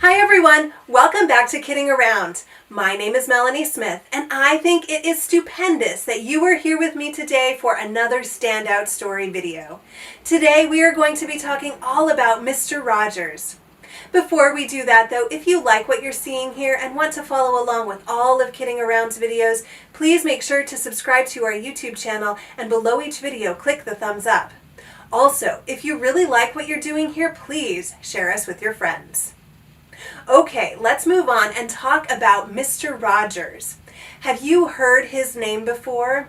Hi everyone, welcome back to Kidding Around. My name is Melanie Smith and I think it is stupendous that you are here with me today for another Standout Story video. Today we are going to be talking all about Mr. Rogers. Before we do that though, if you like what you're seeing here and want to follow along with all of Kidding Around's videos, please make sure to subscribe to our YouTube channel and below each video click the thumbs up. Also, if you really like what you're doing here, please share us with your friends. Okay, let's move on and talk about Mr. Rogers. Have you heard his name before?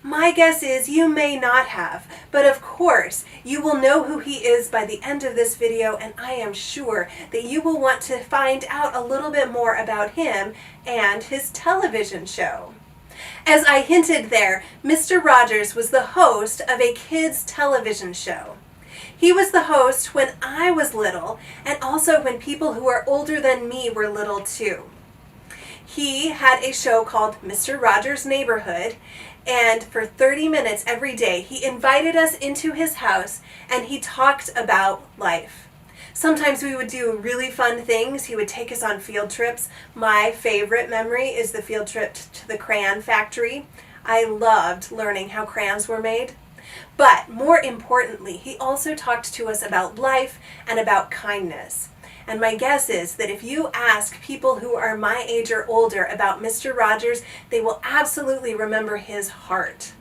My guess is you may not have, but of course you will know who he is by the end of this video, and I am sure that you will want to find out a little bit more about him and his television show. As I hinted there, Mr. Rogers was the host of a kids' television show. He was the host when I was little, and also when people who are older than me were little too. He had a show called Mr. Rogers' Neighborhood, and for 30 minutes every day he invited us into his house and he talked about life. Sometimes we would do really fun things. He would take us on field trips. My favorite memory is the field trip to the crayon factory. I loved learning how crayons were made. But more importantly, he also talked to us about life and about kindness. And my guess is that if you ask people who are my age or older about Mr. Rogers, they will absolutely remember his heart.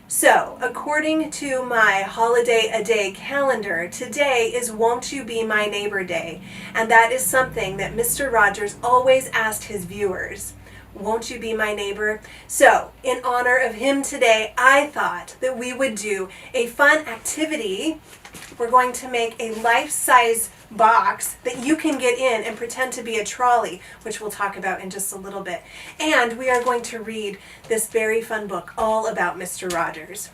So, according to my Holiday a Day calendar, today is Won't You Be My Neighbor Day. And that is something that Mr. Rogers always asked his viewers. Won't you be my neighbor? So, in honor of him today, I thought that we would do a fun activity. We're going to make a life-size box that you can get in and pretend to be a trolley, which we'll talk about in just a little bit. And we are going to read this very fun book all about Mr. Rogers.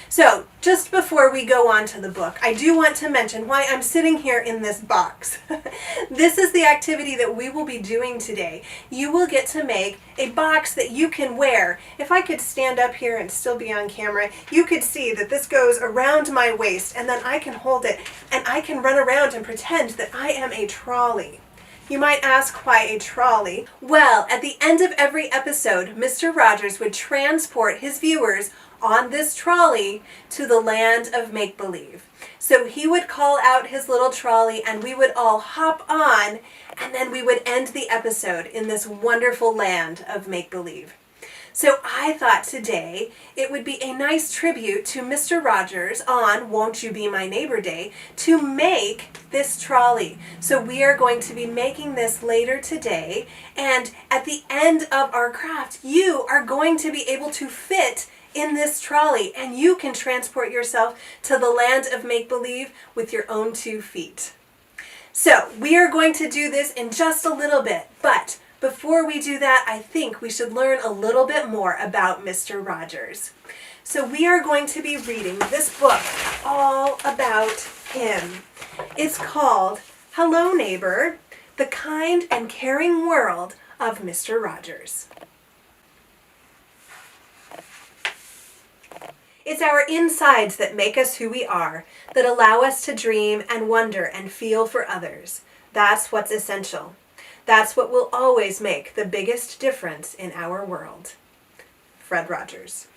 So, just before we go on to the book, I do want to mention why I'm sitting here in this box. This is the activity that we will be doing today. You will get to make a box that you can wear. If I could stand up here and still be on camera, you could see that this goes around my waist and then I can hold it and I can run around and pretend that I am a trolley. You might ask, why a trolley? Well, at the end of every episode, Mr. Rogers would transport his viewers on this trolley to the land of make-believe. So he would call out his little trolley and we would all hop on and then we would end the episode in this wonderful land of make-believe. So I thought today it would be a nice tribute to Mr. Rogers on Won't You Be My Neighbor Day to make this trolley. So we are going to be making this later today, and at the end of our craft you are going to be able to fit in this trolley and you can transport yourself to the land of make-believe with your own 2 feet. So we are going to do this in just a little bit, but before we do that, I think we should learn a little bit more about Mr. Rogers. So we are going to be reading this book all about him. It's called Hello Neighbor, The Kind and Caring World of Mr. Rogers. It's our insides that make us who we are, that allow us to dream and wonder and feel for others. That's what's essential. That's what will always make the biggest difference in our world. Fred Rogers.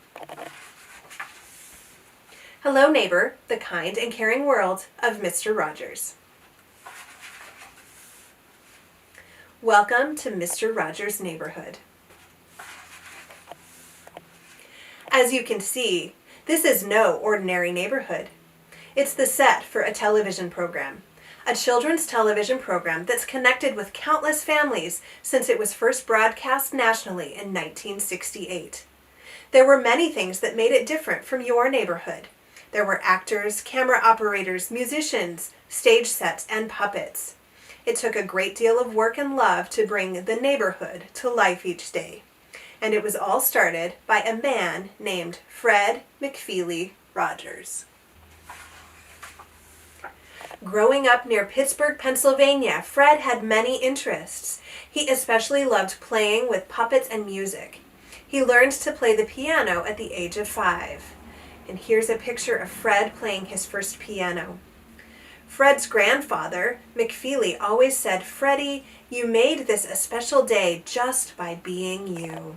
Hello Neighbor, the Kind and Caring World of Mr. Rogers. Welcome to Mr. Rogers' neighborhood. As you can see, this is no ordinary neighborhood. It's the set for a television program. A children's television program that's connected with countless families since it was first broadcast nationally in 1968. There were many things that made it different from your neighborhood. There were actors, camera operators, musicians, stage sets, and puppets. It took a great deal of work and love to bring the neighborhood to life each day. And it was all started by a man named Fred McFeely Rogers. Growing up near Pittsburgh, Pennsylvania, Fred had many interests. He especially loved playing with puppets and music. He learned to play the piano at the age of 5. And here's a picture of Fred playing his first piano. Fred's grandfather, McFeely, always said, "Freddie, you made this a special day just by being you."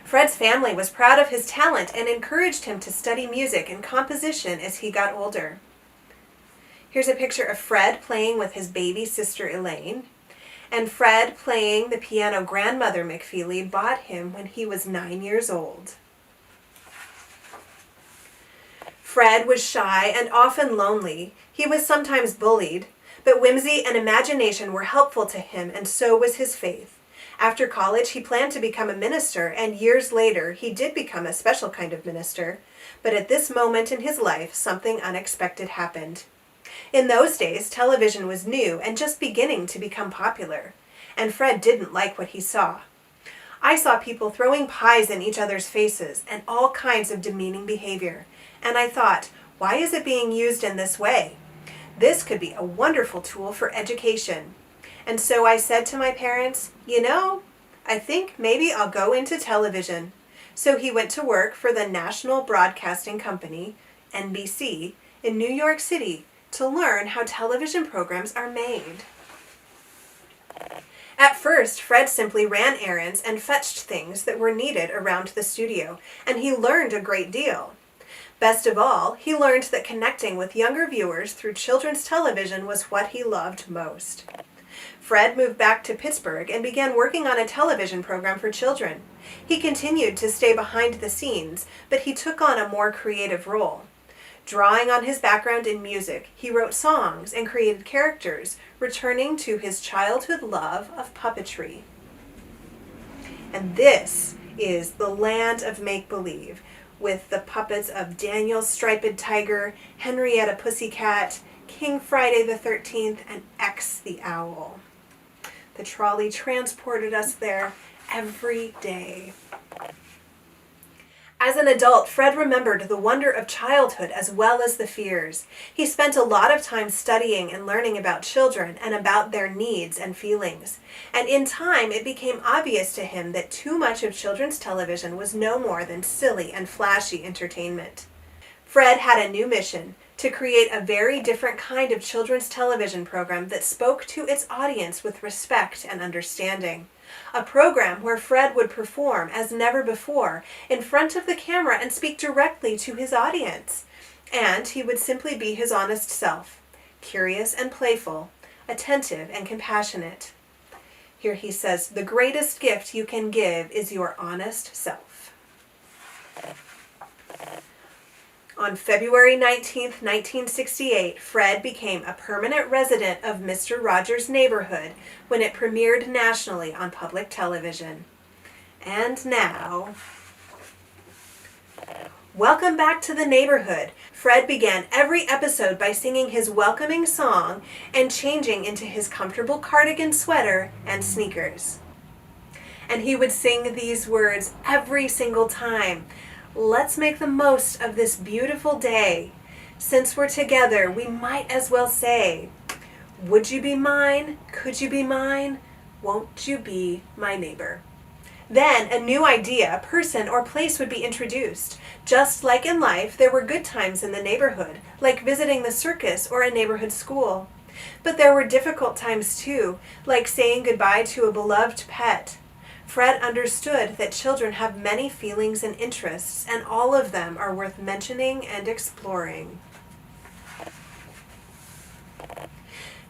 Fred's family was proud of his talent and encouraged him to study music and composition as he got older. Here's a picture of Fred playing with his baby sister Elaine, and Fred playing the piano grandmother McFeely bought him when he was 9 years old. Fred was shy and often lonely. He was sometimes bullied, but whimsy and imagination were helpful to him, and so was his faith. After college, he planned to become a minister, and years later, he did become a special kind of minister. But at this moment in his life, something unexpected happened. In those days, television was new and just beginning to become popular, and Fred didn't like what he saw. "I saw people throwing pies in each other's faces and all kinds of demeaning behavior, and I thought, why is it being used in this way? This could be a wonderful tool for education. And so I said to my parents, I think maybe I'll go into television." So he went to work for the National Broadcasting Company, NBC, in New York City to learn how television programs are made. At first, Fred simply ran errands and fetched things that were needed around the studio, and he learned a great deal. Best of all, he learned that connecting with younger viewers through children's television was what he loved most. Fred moved back to Pittsburgh and began working on a television program for children. He continued to stay behind the scenes, but he took on a more creative role. Drawing on his background in music, he wrote songs and created characters, returning to his childhood love of puppetry. And this is the land of make-believe, with the puppets of Daniel Striped Tiger, Henrietta Pussycat, King Friday the 13th, and X the Owl. The trolley transported us there every day. As an adult, Fred remembered the wonder of childhood as well as the fears. He spent a lot of time studying and learning about children and about their needs and feelings. And in time, it became obvious to him that too much of children's television was no more than silly and flashy entertainment. Fred had a new mission: to create a very different kind of children's television program that spoke to its audience with respect and understanding. A program where Fred would perform as never before in front of the camera and speak directly to his audience. And he would simply be his honest self, curious and playful, attentive and compassionate. Here he says, "The greatest gift you can give is your honest self." On February 19th, 1968, Fred became a permanent resident of Mr. Rogers' neighborhood when it premiered nationally on public television. And now, welcome back to the neighborhood. Fred began every episode by singing his welcoming song and changing into his comfortable cardigan sweater and sneakers. And he would sing these words every single time. "Let's make the most of this beautiful day. Since we're together, we might as well say, would you be mine? Could you be mine? Won't you be my neighbor?" Then a new idea, person, or place would be introduced. Just like in life, there were good times in the neighborhood, like visiting the circus or a neighborhood school. But there were difficult times too, like saying goodbye to a beloved pet. Fred understood that children have many feelings and interests, and all of them are worth mentioning and exploring.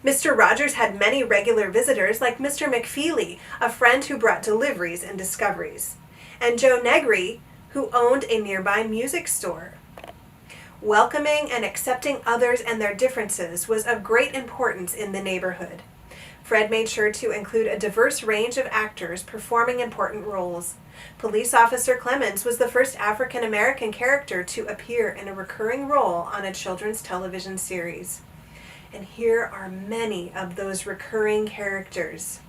Mr. Rogers had many regular visitors like Mr. McFeely, a friend who brought deliveries and discoveries, and Joe Negri, who owned a nearby music store. Welcoming and accepting others and their differences was of great importance in the neighborhood. Fred made sure to include a diverse range of actors performing important roles. Police Officer Clemens was the first African-American character to appear in a recurring role on a children's television series. And here are many of those recurring characters.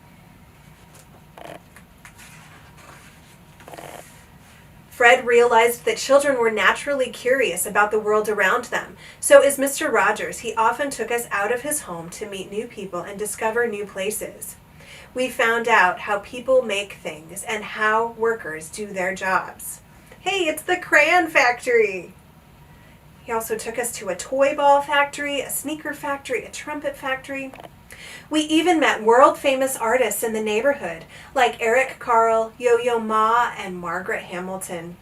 Fred realized that children were naturally curious about the world around them. So as Mr. Rogers, he often took us out of his home to meet new people and discover new places. We found out how people make things and how workers do their jobs. Hey, it's the crayon factory! He also took us to a toy ball factory, a sneaker factory, a trumpet factory. We even met world-famous artists in the neighborhood, like Eric Carle, Yo-Yo Ma, and Margaret Hamilton.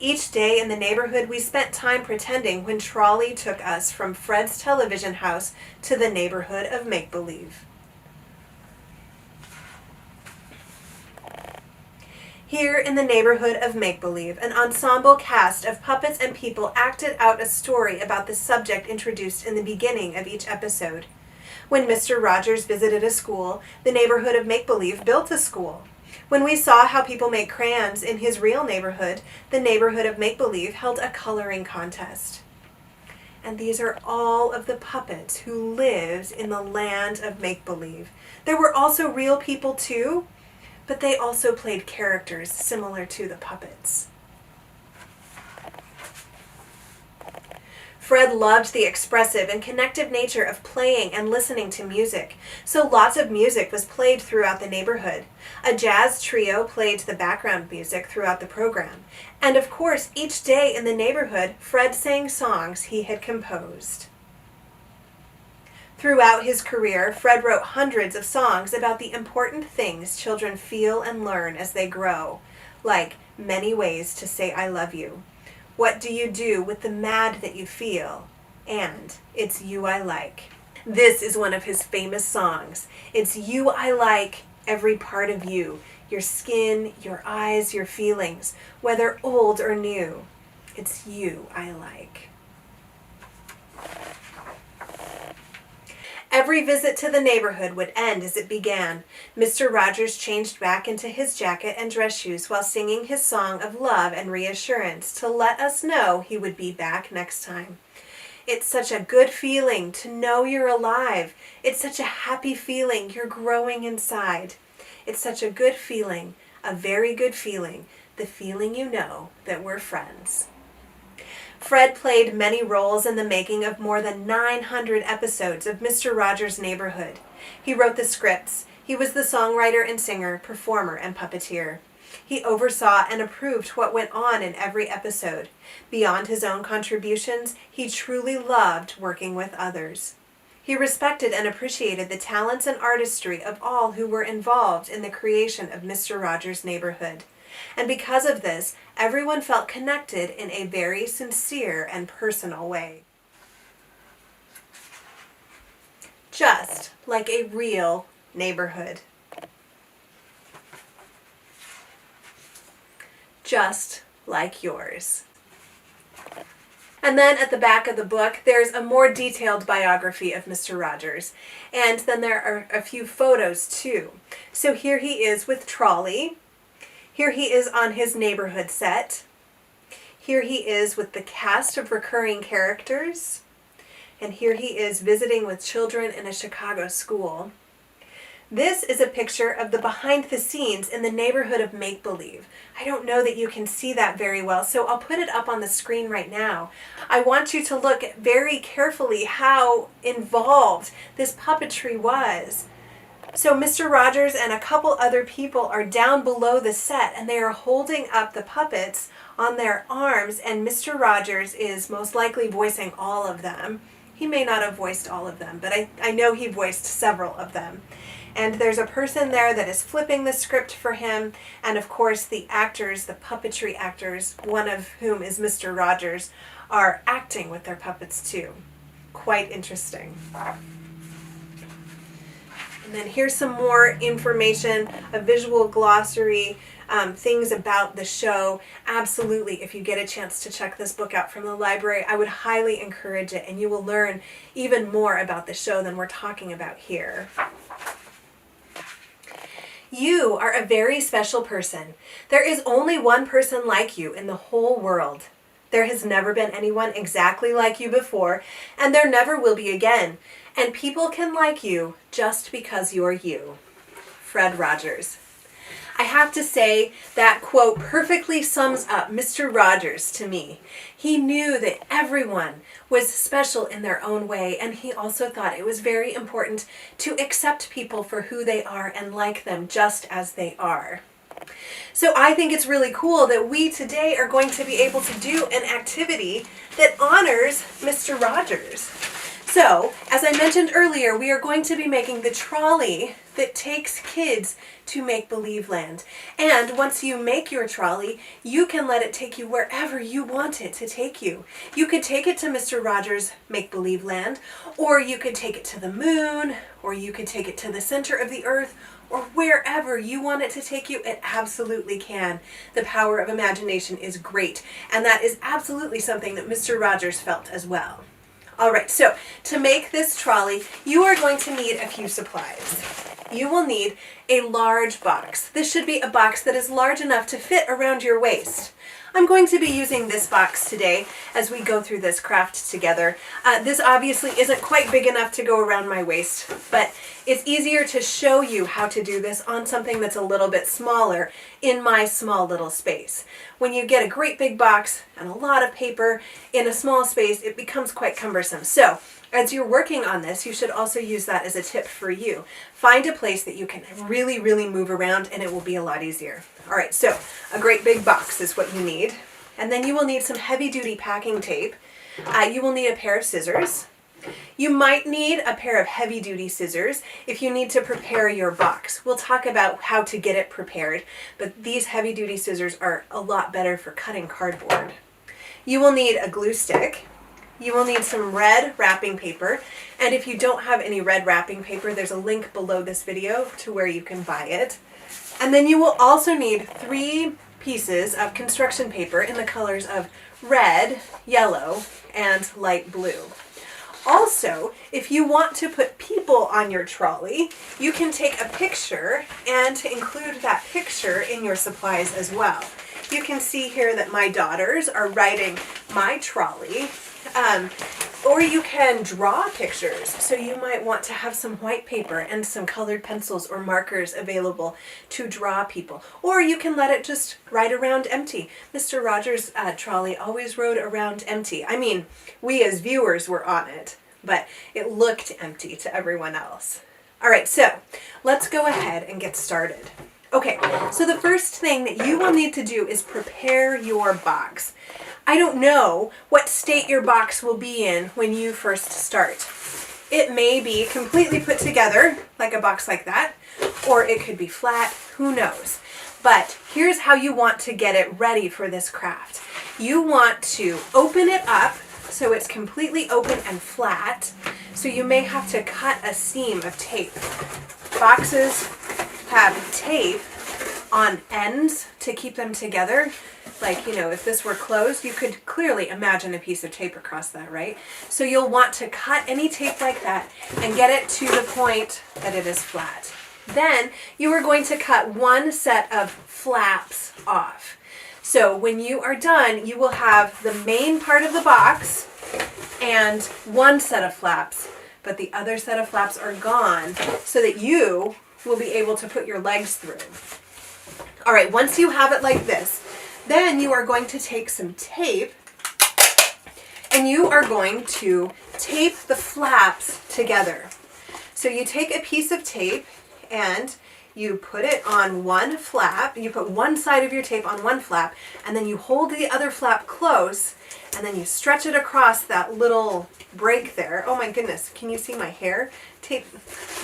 Each day in the neighborhood, we spent time pretending when Trolley took us from Fred's television house to the neighborhood of make-believe. Here in the neighborhood of make-believe, an ensemble cast of puppets and people acted out a story about the subject introduced in the beginning of each episode. When Mr. Rogers visited a school, the neighborhood of make-believe built a school. When we saw how people make crayons in his real neighborhood, the neighborhood of make-believe held a coloring contest. And these are all of the puppets who lived in the land of make-believe. There were also real people too, but they also played characters similar to the puppets. Fred loved the expressive and connective nature of playing and listening to music, so lots of music was played throughout the neighborhood. A jazz trio played the background music throughout the program. And of course, each day in the neighborhood, Fred sang songs he had composed. Throughout his career, Fred wrote hundreds of songs about the important things children feel and learn as they grow, like Many Ways to Say I Love You, What Do You Do with the Mad That You Feel, and It's You I Like. This is one of his famous songs. It's you I like, every part of you, your skin, your eyes, your feelings, whether old or new. It's you I like. Every visit to the neighborhood would end as it began. Mr. Rogers changed back into his jacket and dress shoes while singing his song of love and reassurance to let us know he would be back next time. It's such a good feeling to know you're alive. It's such a happy feeling you're growing inside. It's such a good feeling, a very good feeling, the feeling you know that we're friends. Fred played many roles in the making of more than 900 episodes of Mr. Rogers' Neighborhood. He wrote the scripts. He was the songwriter and singer, performer, and puppeteer. He oversaw and approved what went on in every episode. Beyond his own contributions, he truly loved working with others. He respected and appreciated the talents and artistry of all who were involved in the creation of Mr. Rogers' Neighborhood. And because of this, everyone felt connected in a very sincere and personal way. Just like a real neighborhood. Just like yours. And then at the back of the book, there's a more detailed biography of Mr. Rogers. And then there are a few photos too. So here he is with Trolley. Here he is on his neighborhood set. Here he is with the cast of recurring characters. And here he is visiting with children in a Chicago school. This is a picture of the behind the scenes in the neighborhood of make-believe. I don't know that you can see that very well, so I'll put it up on the screen right now. I want you to look very carefully how involved this puppetry was. So Mr. Rogers and a couple other people are down below the set, and they are holding up the puppets on their arms, and Mr. Rogers is most likely voicing all of them. He may not have voiced all of them, but I know he voiced several of them. And there's a person there that is flipping the script for him, and of course the actors, the puppetry actors, one of whom is Mr. Rogers, are acting with their puppets too. Quite interesting. And then here's some more information, a visual glossary, things about the show. Absolutely, if you get a chance to check this book out from the library, I would highly encourage it, and you will learn even more about the show than we're talking about here. You are a very special person. There is only one person like you in the whole world. There has never been anyone exactly like you before, and there never will be again. And people can like you just because you're you. Fred Rogers. I have to say that quote perfectly sums up Mr. Rogers to me. He knew that everyone was special in their own way, and he also thought it was very important to accept people for who they are and like them just as they are. So I think it's really cool that we today are going to be able to do an activity that honors Mr. Rogers. So, as I mentioned earlier, we are going to be making the trolley that takes kids to make-believe land. And once you make your trolley, you can let it take you wherever you want it to take you. You could take it to Mr. Rogers' make-believe land, or you could take it to the moon, or you could take it to the center of the earth, or wherever you want it to take you, it absolutely can. The power of imagination is great, and that is absolutely something that Mr. Rogers felt as well. All right, so to make this trolley, you are going to need a few supplies. You will need a large box. This should be a box that is large enough to fit around your waist. I'm going to be using this box today as we go through this craft together. This obviously isn't quite big enough to go around my waist, but it's easier to show you how to do this on something that's a little bit smaller in my small little space. When you get a great big box and a lot of paper in a small space, it becomes quite cumbersome. So as you're working on this, you should also use that as a tip for you. Find a place that you can really, really move around and it will be a lot easier. All right, so a great big box is what you need. And then you will need some heavy-duty packing tape. You will need a pair of scissors. You might need a pair of heavy-duty scissors if you need to prepare your box. We'll talk about how to get it prepared, but these heavy-duty scissors are a lot better for cutting cardboard. You will need a glue stick. You will need some red wrapping paper, and if you don't have any red wrapping paper, there's a link below this video to where you can buy it. And then you will also need 3 pieces of construction paper in the colors of red, yellow, and light blue. Also, if you want to put people on your trolley, you can take a picture and include that picture in your supplies as well. You can see here that my daughters are riding my trolley. Or you can draw pictures. So you might want to have some white paper and some colored pencils or markers available to draw people. Or you can let it just ride around empty. Mr. Rogers' trolley always rode around empty. I mean, we as viewers were on it, but it looked empty to everyone else. All right, so let's go ahead and get started. Okay, so the first thing that you will need to do is prepare your box. I don't know what state your box will be in when you first start. It may be completely put together, like a box like that, or it could be flat, who knows. But here's how you want to get it ready for this craft. You want to open it up so it's completely open and flat, so you may have to cut a seam of tape. Boxes have tape on ends to keep them together. Like, you know, if this were closed, you could clearly imagine a piece of tape across that, right? So you'll want to cut any tape like that and get it to the point that it is flat. Then you are going to cut one set of flaps off. So when you are done, you will have the main part of the box and one set of flaps, but the other set of flaps are gone so that you will be able to put your legs through. All right, once you have it like this, then you are going to take some tape and you are going to tape the flaps together. So you take a piece of tape and you put it on one flap, you put one side of your tape on one flap, and then you hold the other flap close, and then you stretch it across that little break there. Oh my goodness, can you see my hair? Tape,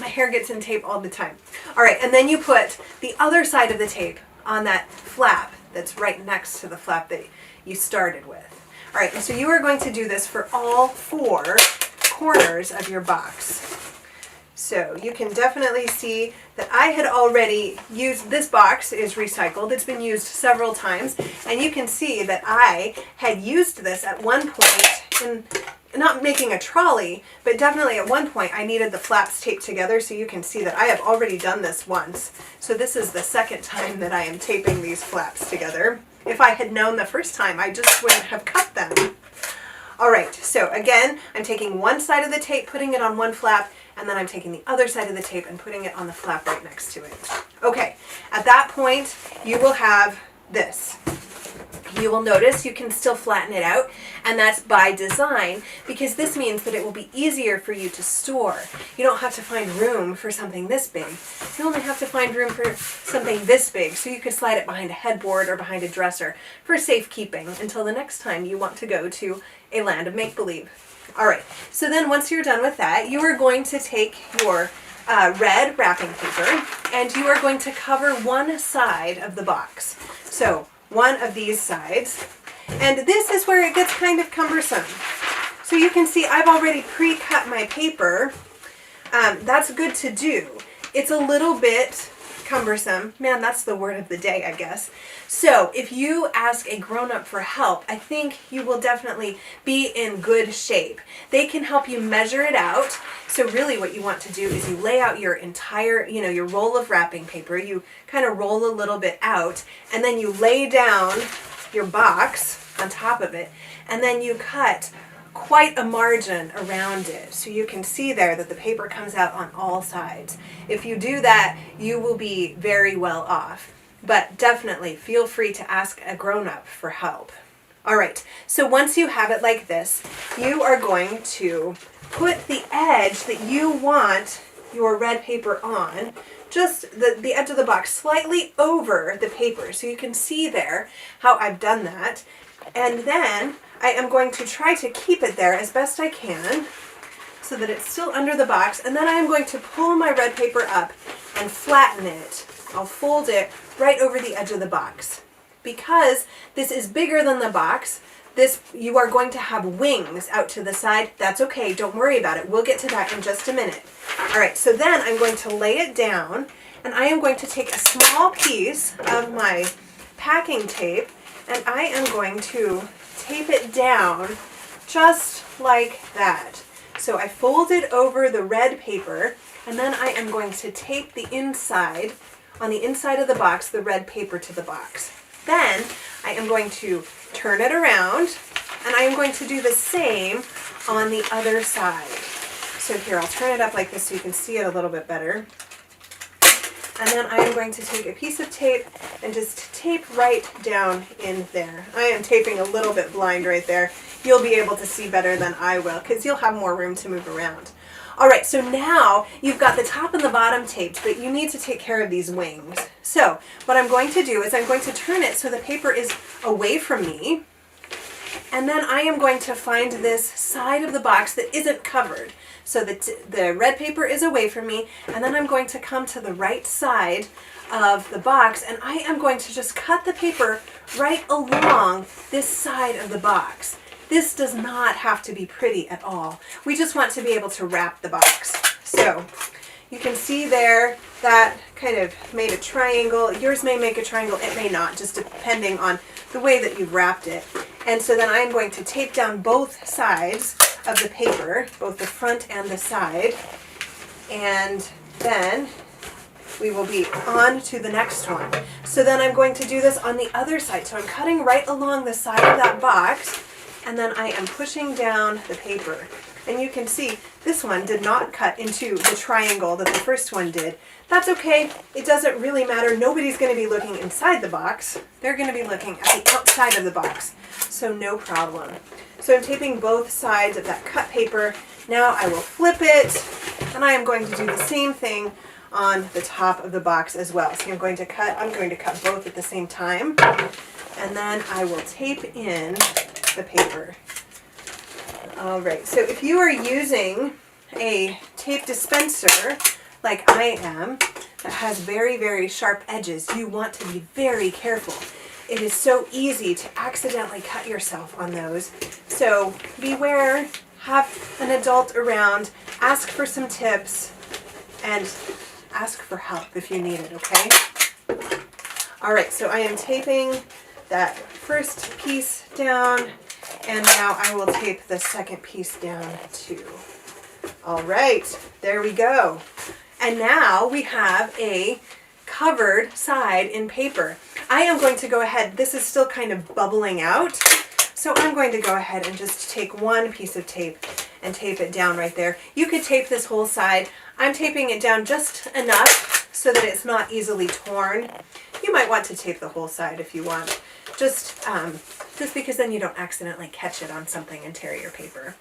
my hair gets in tape all the time. All right, and then you put the other side of the tape on that flap that's right next to the flap that you started with. All right, and so you are going to do this for all 4 corners of your box. So you can definitely see that I had already used, this box is recycled, it's been used several times, and you can see that I had used this at one point in not making a trolley, but definitely at one point I needed the flaps taped together, so you can see that I have already done this once. So this is the second time that I am taping these flaps together. If I had known the first time, I just wouldn't have cut them. All right, so again, I'm taking one side of the tape, putting it on one flap, and then I'm taking the other side of the tape and putting it on the flap right next to it. Okay, at that point, you will have this. You will notice you can still flatten it out, and that's by design because this means that it will be easier for you to store. You don't have to find room for something this big. You only have to find room for something this big, so you could slide it behind a headboard or behind a dresser for safekeeping until the next time you want to go to a land of make-believe. All right, so then once you're done with that, you are going to take your red wrapping paper and you are going to cover one side of the box. So one of these sides, and this is where it gets kind of cumbersome. So you can see I've already pre-cut my paper. That's good to do. It's a little bit cumbersome. Man, that's the word of the day, I guess. So if you ask a grown-up for help, I think you will definitely be in good shape. They can help you measure it out. So really what you want to do is you lay out your entire, your roll of wrapping paper. You kind of roll a little bit out, and then you lay down your box on top of it, and then you cut quite a margin around it. So you can see there that the paper comes out on all sides. If you do that, you will be very well off. But definitely feel free to ask a grown-up for help. All right, so once you have it like this, you are going to put the edge that you want your red paper on, just the edge of the box slightly over the paper. So you can see there how I've done that. And then I am going to try to keep it there as best I can so that it's still under the box. And then I am going to pull my red paper up and flatten it. I'll fold it right over the edge of the box. Because this is bigger than the box, you are going to have wings out to the side. That's okay, don't worry about it. We'll get to that in just a minute. All right, so then I'm going to lay it down, and I am going to take a small piece of my packing tape, and I am going to tape it down just like that. So I fold it over the red paper, and then I am going to tape the inside, on the inside of the box, the red paper to the box. Then I am going to turn it around, and I am going to do the same on the other side. So here, I'll turn it up like this so you can see it a little bit better. And then I am going to take a piece of tape and just tape right down in there. I am taping a little bit blind right there. You'll be able to see better than I will because you'll have more room to move around. All right, so now you've got the top and the bottom taped, but you need to take care of these wings. So what I'm going to do is I'm going to turn it so the paper is away from me, and then I am going to find this side of the box that isn't covered. So the red paper is away from me, and then I'm going to come to the right side of the box, and I am going to just cut the paper right along this side of the box. This does not have to be pretty at all. We just want to be able to wrap the box. So you can see there that kind of made a triangle. Yours may make a triangle, it may not, just depending on the way that you've wrapped it. And so then I'm going to tape down both sides of the paper, both the front and the side. And then we will be on to the next one. So then I'm going to do this on the other side. So I'm cutting right along the side of that box, and then I am pushing down the paper. And you can see this one did not cut into the triangle that the first one did. That's okay. It doesn't really matter. Nobody's going to be looking inside the box. They're going to be looking at the outside of the box. So no problem. So I'm taping both sides of that cut paper. Now I will flip it, and I am going to do the same thing on the top of the box as well. So I'm going to cut both at the same time, and then I will tape in the paper. All right, so if you are using a tape dispenser like I am that has very, very sharp edges, you want to be very careful. It is so easy to accidentally cut yourself on those. So beware, have an adult around, ask for some tips, and ask for help if you need it, okay? All right, so I am taping that first piece down, and now I will tape the second piece down too. All right, there we go. And now we have a covered side in paper. I am going to go ahead, this is still kind of bubbling out, so I'm going to go ahead and just take one piece of tape and tape it down right there. You could tape this whole side. I'm taping it down just enough so that it's not easily torn. You might want to tape the whole side if you want. just because then you don't accidentally catch it on something and tear your paper.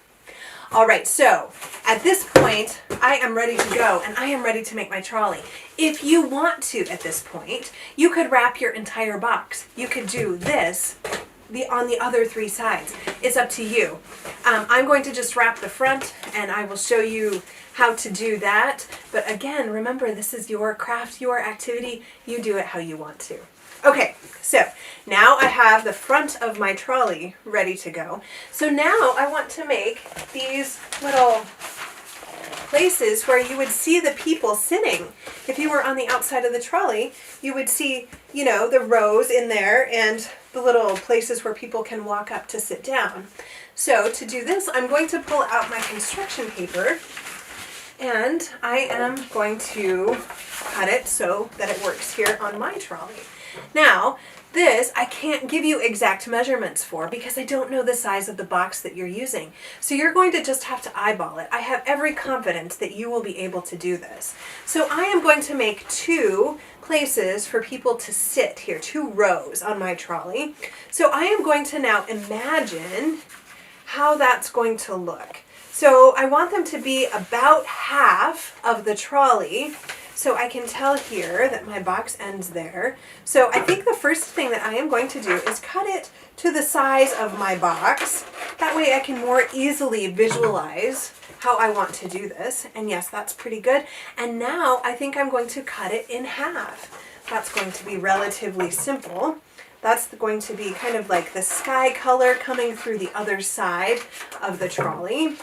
All right, so at this point, I am ready to go, and I am ready to make my trolley. If you want to, at this point, you could wrap your entire box. You could do this on the other 3 sides. It's up to you. I'm going to just wrap the front, and I will show you how to do that. But again, remember, this is your craft, your activity. You do it how you want to. Okay, so now I have the front of my trolley ready to go. So now I want to make these little places where you would see the people sitting. If you were on the outside of the trolley, you would see, you know, the rows in there and the little places where people can walk up to sit down. So to do this, I'm going to pull out my construction paper, and I am going to cut it so that it works here on my trolley. Now, this I can't give you exact measurements for because I don't know the size of the box that you're using. So you're going to just have to eyeball it. I have every confidence that you will be able to do this. So I am going to make 2 places for people to sit here, 2 rows on my trolley. So I am going to now imagine how that's going to look. So I want them to be about half of the trolley. So I can tell here that my box ends there. So I think the first thing that I am going to do is cut it to the size of my box. That way I can more easily visualize how I want to do this. And yes, that's pretty good. And now I think I'm going to cut it in half. That's going to be relatively simple. That's going to be kind of like the sky color coming through the other side of the trolley.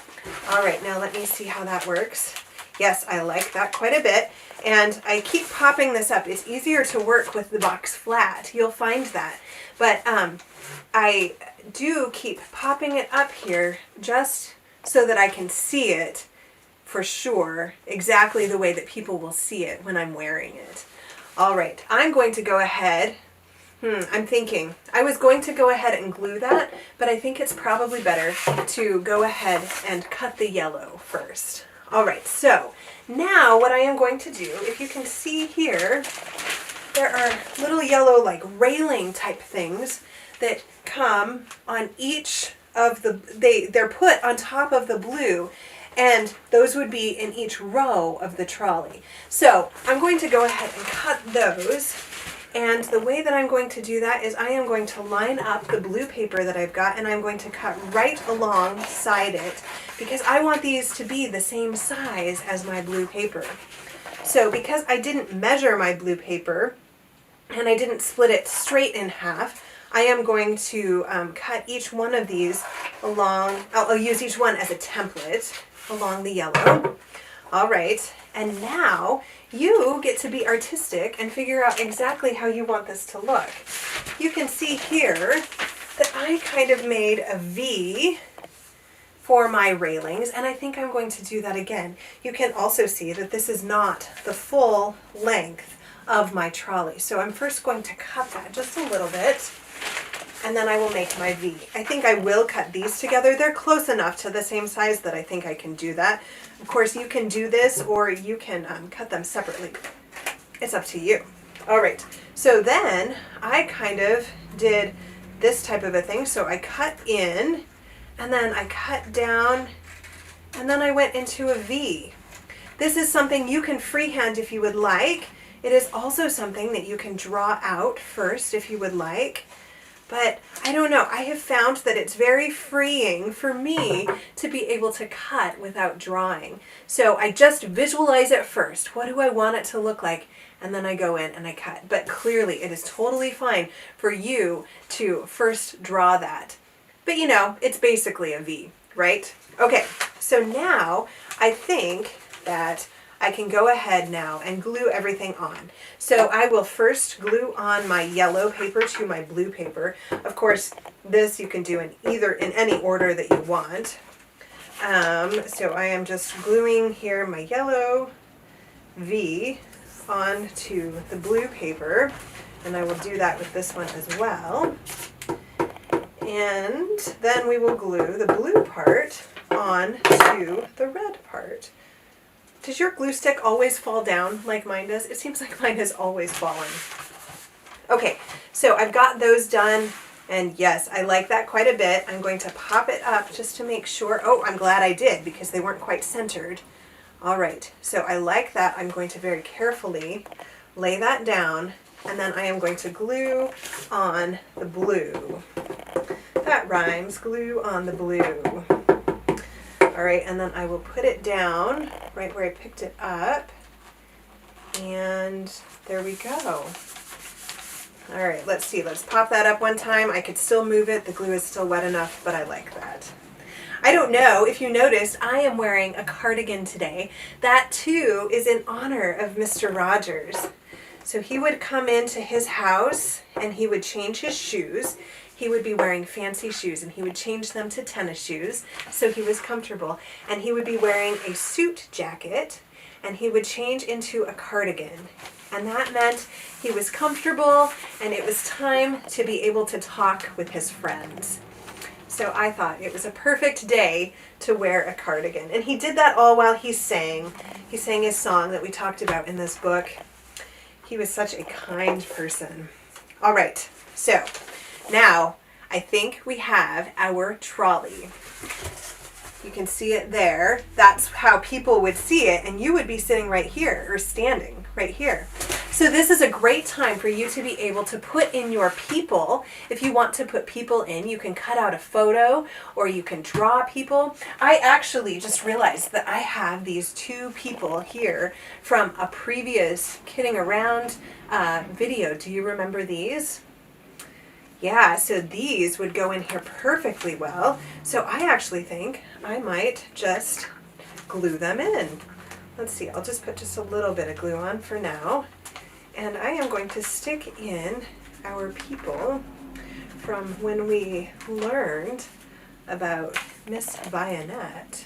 All right, now let me see how that works. Yes, I like that quite a bit. And I keep popping this up. It's easier to work with the box flat. You'll find that. But I do keep popping it up here just so that I can see it for sure, exactly the way that people will see it when I'm wearing it. All right, I'm going to go ahead. I'm thinking. I was going to go ahead and glue that, but I think it's probably better to go ahead and cut the yellow first. All right, so now what I am going to do, if you can see here, there are little yellow like railing type things that come on each of the, they're put on top of the blue, and those would be in each row of the trolley. So I'm going to go ahead and cut those. And the way that I'm going to do that is I am going to line up the blue paper that I've got, and I'm going to cut right alongside it because I want these to be the same size as my blue paper. So because I didn't measure my blue paper and I didn't split it straight in half, I am going to cut each one of these along, I'll use each one as a template along the yellow. All right, and now you get to be artistic and figure out exactly how you want this to look. You can see here that I kind of made a V for my railings, and I think I'm going to do that again. You can also see that this is not the full length of my trolley. So I'm first going to cut that just a little bit, and then I will make my V. I think I will cut these together. They're close enough to the same size that I think I can do that. Of course, you can do this or you can cut them separately. It's up to you. All right, so then I kind of did this type of a thing. So I cut in, and then I cut down, and then I went into a V. This is something you can freehand if you would like. It is also something that you can draw out first if you would like. But I don't know, I have found that it's very freeing for me to be able to cut without drawing. So I just visualize it first. What do I want it to look like? And then I go in and I cut. But clearly it is totally fine for you to first draw that. But you know, it's basically a V, right? Okay, so now I think that I can go ahead now and glue everything on. So I will first glue on my yellow paper to my blue paper. Of course, this you can do in any order that you want. So I am just gluing here my yellow V onto the blue paper, and I will do that with this one as well. And then we will glue the blue part onto the red part. Does your glue stick always fall down like mine does? It seems like mine has always fallen. Okay, so I've got those done. And yes, I like that quite a bit. I'm going to pop it up just to make sure. Oh, I'm glad I did because they weren't quite centered. All right, so I like that. I'm going to very carefully lay that down, and then I am going to glue on the blue. That rhymes, glue on the blue. All right, and then I will put it down right where I picked it up. And there we go. All right, let's see. Let's pop that up one time. I could still move it. The glue is still wet enough, but I like that. I don't know if you noticed, I am wearing a cardigan today. That too is in honor of Mr. Rogers. So he would come into his house and he would change his shoes. He would be wearing fancy shoes and he would change them to tennis shoes so he was comfortable. And he would be wearing a suit jacket and he would change into a cardigan. And that meant he was comfortable and it was time to be able to talk with his friends. So I thought it was a perfect day to wear a cardigan. And he did that all while he sang. He sang his song that we talked about in this book. He was such a kind person. All right, so now I think we have our trolley. You can see it there. That's how people would see it, and you would be sitting right here or standing right here. So this is a great time for you to be able to put in your people. If you want to put people in, you can cut out a photo or you can draw people. I actually just realized that I have these two people here from a previous Kidding Around video. Do you remember these? Yeah, so these would go in here perfectly well. So I actually think I might just glue them in. Let's see, I'll just put just a little bit of glue on for now. And I am going to stick in our people from when we learned about Miss Bayonet.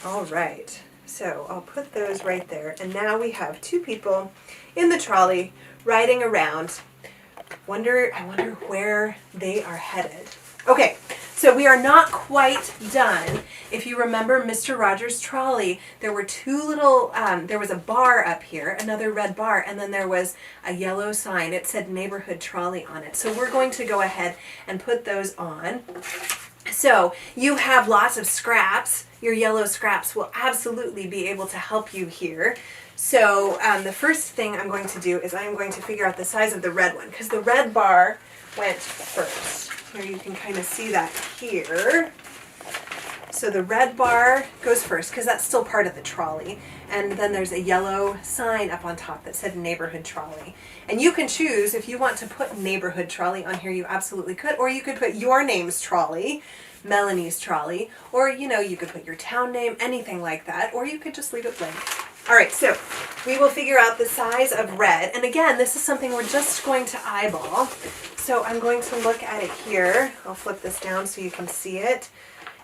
All right, so I'll put those right there. And now we have two people in the trolley riding around. I wonder where they are headed. Okay, so we are not quite done. If you remember Mr. Rogers Trolley, there were two little, there was a bar up here, another red bar, and then there was a yellow sign. It said Neighborhood Trolley on it. So we're going to go ahead and put those on. So you have lots of scraps. Your yellow scraps will absolutely be able to help you here. So the first thing I'm going to do is I'm going to figure out the size of the red one, because the red bar went first. Here you can kind of see that here. So the red bar goes first because that's still part of the trolley. And then there's a yellow sign up on top that said Neighborhood Trolley. And you can choose if you want to put Neighborhood Trolley on here, you absolutely could. Or you could put your name's trolley, Melanie's trolley, or you could put your town name, anything like that. Or you could just leave it blank. All right, so we will figure out the size of red. And again, this is something we're just going to eyeball. So I'm going to look at it here. I'll flip this down so you can see it.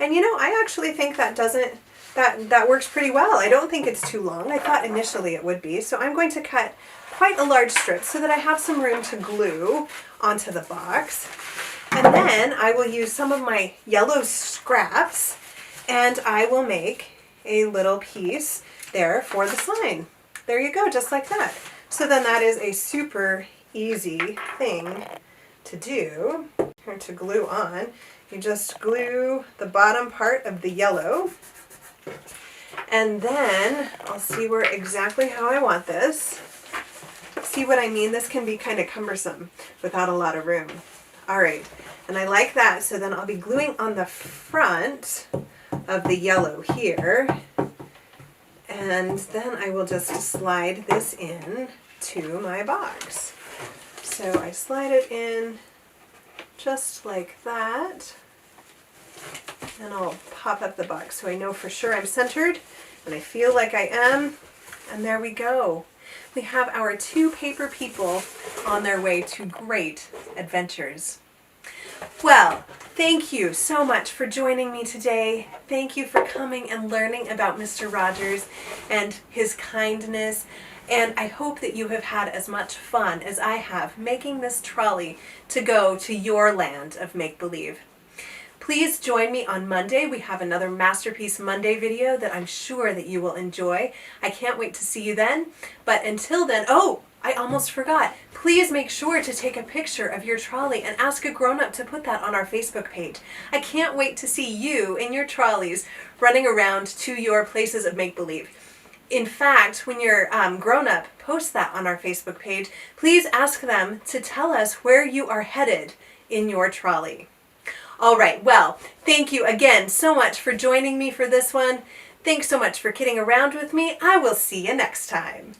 And I actually think that works pretty well. I don't think it's too long. I thought initially it would be. So I'm going to cut quite a large strip so that I have some room to glue onto the box. And then I will use some of my yellow scraps and I will make a little piece there for the sign. There you go, just like that. So then that is a super easy thing to do, or to glue on. You just glue the bottom part of the yellow, and then I'll see where exactly how I want this. See what I mean? This can be kind of cumbersome without a lot of room. All right, and I like that, so then I'll be gluing on the front of the yellow here. And then I will just slide this in to my box. So I slide it in just like that. And I'll pop up the box so I know for sure I'm centered. And I feel like I am. And there we go. We have our two paper people on their way to great adventures. Well, thank you so much for joining me today. Thank you for coming and learning about Mr. Rogers and his kindness. And I hope that you have had as much fun as I have making this trolley to go to your land of make-believe. Please join me on Monday. We have another Masterpiece Monday video that I'm sure that you will enjoy. I can't wait to see you then. But until then, oh, I almost forgot. Please make sure to take a picture of your trolley and ask a grown-up to put that on our Facebook page. I can't wait to see you in your trolleys running around to your places of make-believe. In fact, when your grown-up posts that on our Facebook page, please ask them to tell us where you are headed in your trolley. All right, well, thank you again so much for joining me for this one. Thanks so much for kidding around with me. I will see you next time.